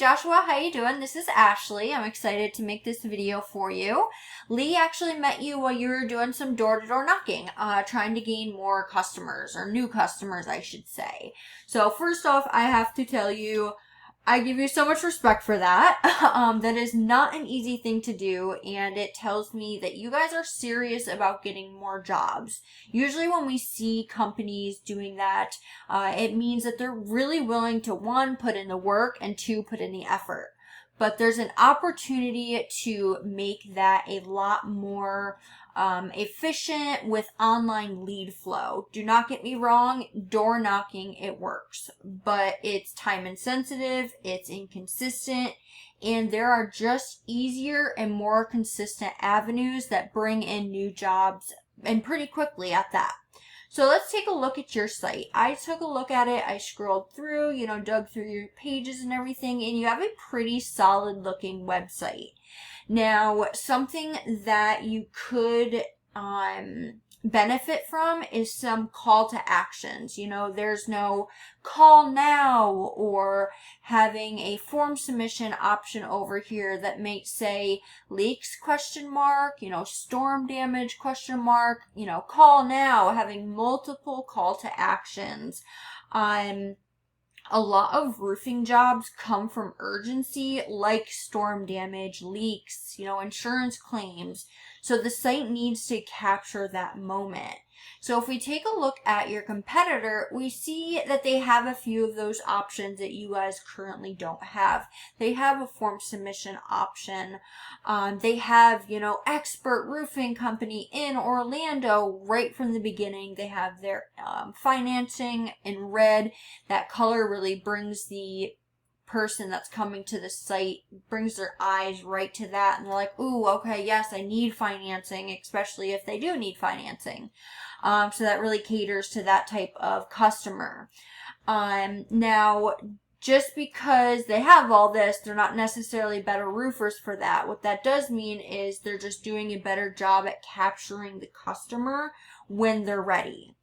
Joshua, how you doing? This is Ashley. I'm excited to make this video for you. Lee actually met you while you were doing some door-to-door knocking, trying to gain more customers, or new customers, I should say. So first off, I have to tell you, I give you so much respect for that. That is not an easy thing to do, and it tells me that you guys are serious about getting more jobs. Usually when we see companies doing that, it means that they're really willing to, one, put in the work, and two, put in the effort. But there's an opportunity to make that a lot more efficient with online lead flow. Do not get me wrong, door knocking, it works, but it's time insensitive, it's inconsistent, and there are just easier and more consistent avenues that bring in new jobs, and pretty quickly at that. So let's take a look at your site. I took a look at it, I scrolled through, dug through your pages and everything, and you have a pretty solid looking website. Now, something that you could benefit from is some call to actions. There's no call now or having a form submission option over here that might say leaks ? Storm damage ? Call now, having multiple call to actions. A lot of roofing jobs come from urgency, like storm damage, leaks, insurance claims. So the site needs to capture that moment. So if we take a look at your competitor, we see that they have a few of those options that you guys currently don't have. They have a form submission option. They have, expert roofing company in Orlando right from the beginning. They have their financing in red. That color really brings the person that's coming to the site, brings their eyes right to that, and they're like, ooh, okay, yes, I need financing, especially if they do need financing. So that really caters to that type of customer. Now, just because they have all this, they're not necessarily better roofers for that. What that does mean is they're just doing a better job at capturing the customer when they're ready.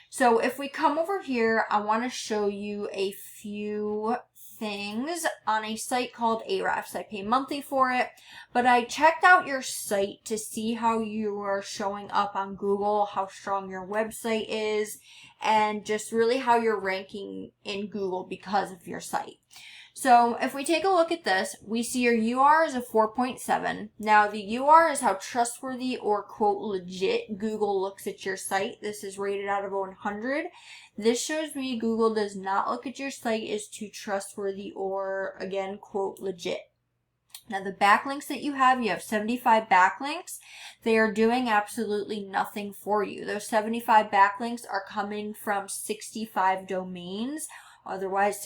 So if we come over here, I want to show you a few things on a site called Ahrefs. I pay monthly for it, but I checked out your site to see how you are showing up on Google, how strong your website is, and just really how you're ranking in Google because of your site. So if we take a look at this, we see your UR is a 4.7. Now the UR is how trustworthy or quote legit Google looks at your site. This is rated out of 100. This shows me Google does not look at your site as too trustworthy or, again, quote legit. Now the backlinks that you have 75 backlinks. They are doing absolutely nothing for you. Those 75 backlinks are coming from 65 domains, otherwise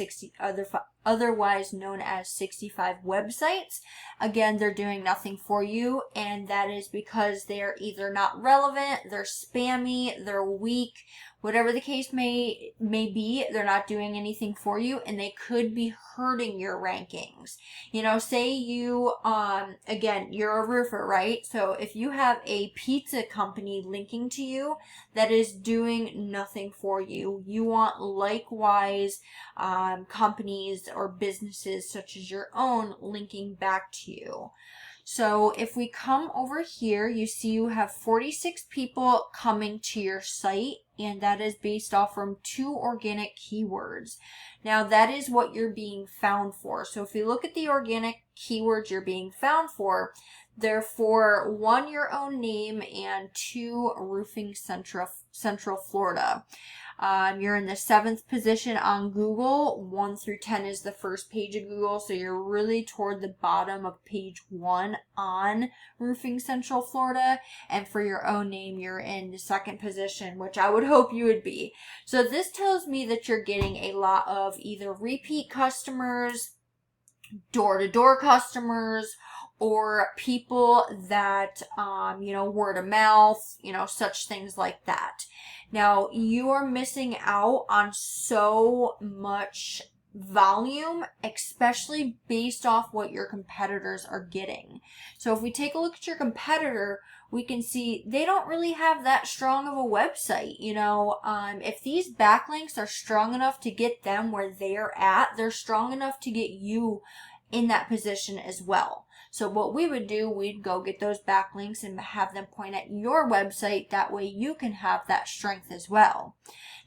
known as 65 websites. Again, they're doing nothing for you, and that is because they're either not relevant, they're spammy, they're weak, whatever the case may be, they're not doing anything for you, and they could be hurting your rankings. Say you, again, you're a roofer, right? So if you have a pizza company linking to you that is doing nothing for you, you want likewise companies or businesses such as your own linking back to you. So if we come over here, you see you have 46 people coming to your site, and that is based off from 2 organic keywords. Now that is what you're being found for. So if you look at the organic keywords you're being found for, they're for 1, your own name, and 2, roofing Central Florida. You're in the 7th position on Google. 1 through 10 is the first page of Google, so you're really toward the bottom of page 1 on roofing Central Florida. And for your own name, you're in the 2nd position, which I would hope you would be. So this tells me that you're getting a lot of either repeat customers, door-to-door customers, or people that, word of mouth, such things like that. Now, you are missing out on so much volume, especially based off what your competitors are getting. So if we take a look at your competitor, we can see they don't really have that strong of a website. If these backlinks are strong enough to get them where they're at, they're strong enough to get you in that position as well. So what we would do, we'd go get those backlinks and have them point at your website. That way you can have that strength as well.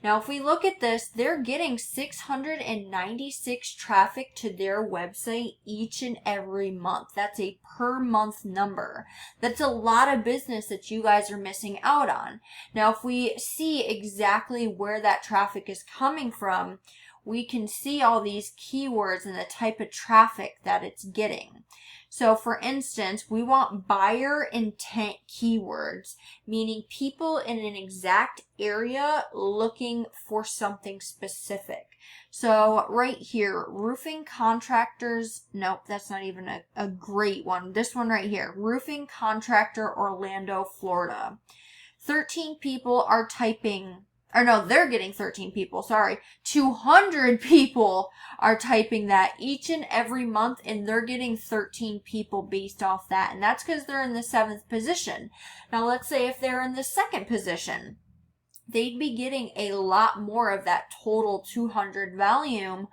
Now, if we look at this, they're getting 696 traffic to their website each and every month. That's a per month number. That's a lot of business that you guys are missing out on. Now, if we see exactly where that traffic is coming from, we can see all these keywords and the type of traffic that it's getting. So for instance, we want buyer intent keywords, meaning people in an exact area looking for something specific. So right here, roofing contractors, nope, that's not even a great one. This one right here, roofing contractor, Orlando, Florida. 13 people are typing, or no, they're getting 13 people, sorry. 200 people are typing that each and every month, and they're getting 13 people based off that. And that's because they're in the 7th position. Now, let's say if they're in the 2nd position, they'd be getting a lot more of that total 200 volume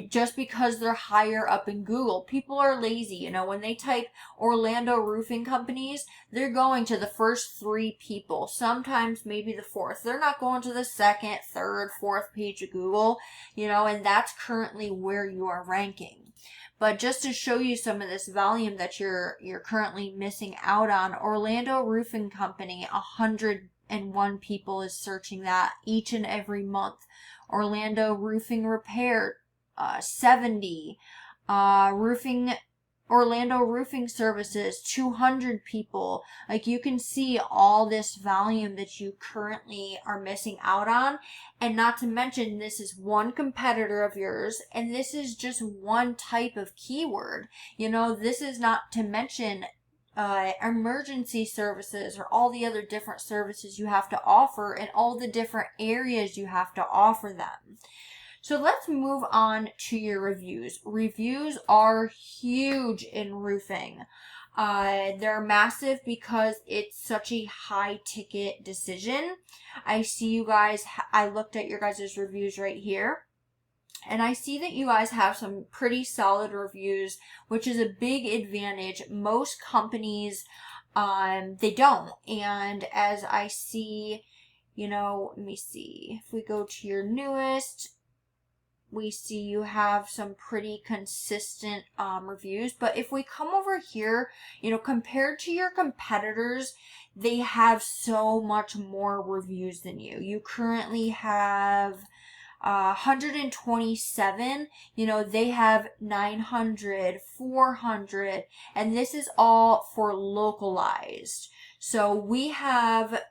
just because they're higher up in Google. People are lazy. You know, when they type Orlando roofing companies, they're going to the first 3 people, sometimes maybe the 4th. They're not going to the 2nd, 3rd, 4th page of Google, you know, and that's currently where you are ranking. But just to show you some of this volume that you're currently missing out on, Orlando Roofing Company, 101 people is searching that each and every month. Orlando Roofing Repair, 70. Orlando Roofing Services, 200 people. Like, you can see all this volume that you currently are missing out on. And not to mention, this is one competitor of yours, and this is just one type of keyword. You know, this is not to mention emergency services or all the other different services you have to offer and all the different areas you have to offer them. So let's move on to your reviews. Reviews are huge in roofing. They're massive because it's such a high ticket decision. I see you guys, I looked at your guys' reviews right here. And I see that you guys have some pretty solid reviews, which is a big advantage. Most companies, they don't. And as I see, you know, let me see. If we go to your newest, we see you have some pretty consistent reviews. But if we come over here, you know, compared to your competitors, they have so much more reviews than you. You currently have 127, you know, they have 900, 400, and this is all for localized. So we have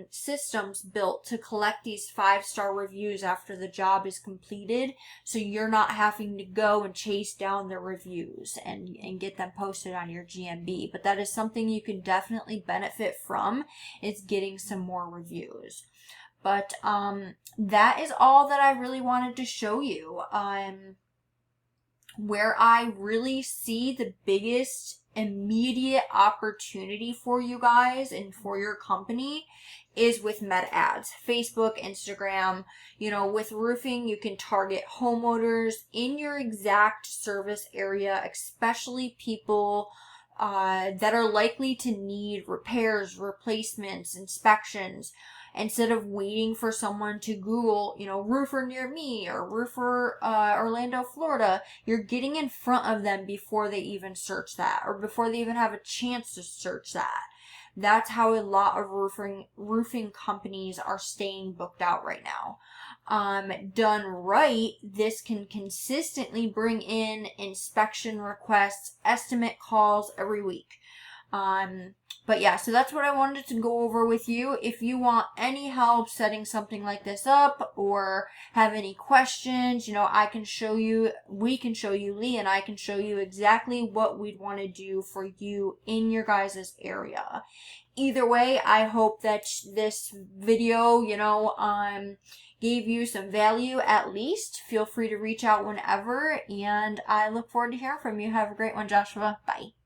systems built to collect these 5-star reviews after the job is completed, so you're not having to go and chase down the reviews and get them posted on your GMB. But that is something you can definitely benefit from, is getting some more reviews. But that is all that I really wanted to show you. Where I really see the biggest immediate opportunity for you guys and for your company is with meta ads. Facebook, Instagram. You know, with roofing, you can target homeowners in your exact service area, especially people that are likely to need repairs, replacements, inspections. Instead of waiting for someone to Google, you know, roofer near me or roofer Orlando, Florida, you're getting in front of them before they even search that or before they even have a chance to search that. That's how a lot of roofing companies are staying booked out right now. Done right, this can consistently bring in inspection requests, estimate calls every week. But yeah, so that's what I wanted to go over with you. If you want any help setting something like this up or have any questions, you know, we can show you, Lee and I can show you exactly what we'd want to do for you in your guys' area. Either way, I hope that this video, you know, gave you some value at least. Feel free to reach out whenever, and I look forward to hearing from you. Have a great one, Joshua. Bye.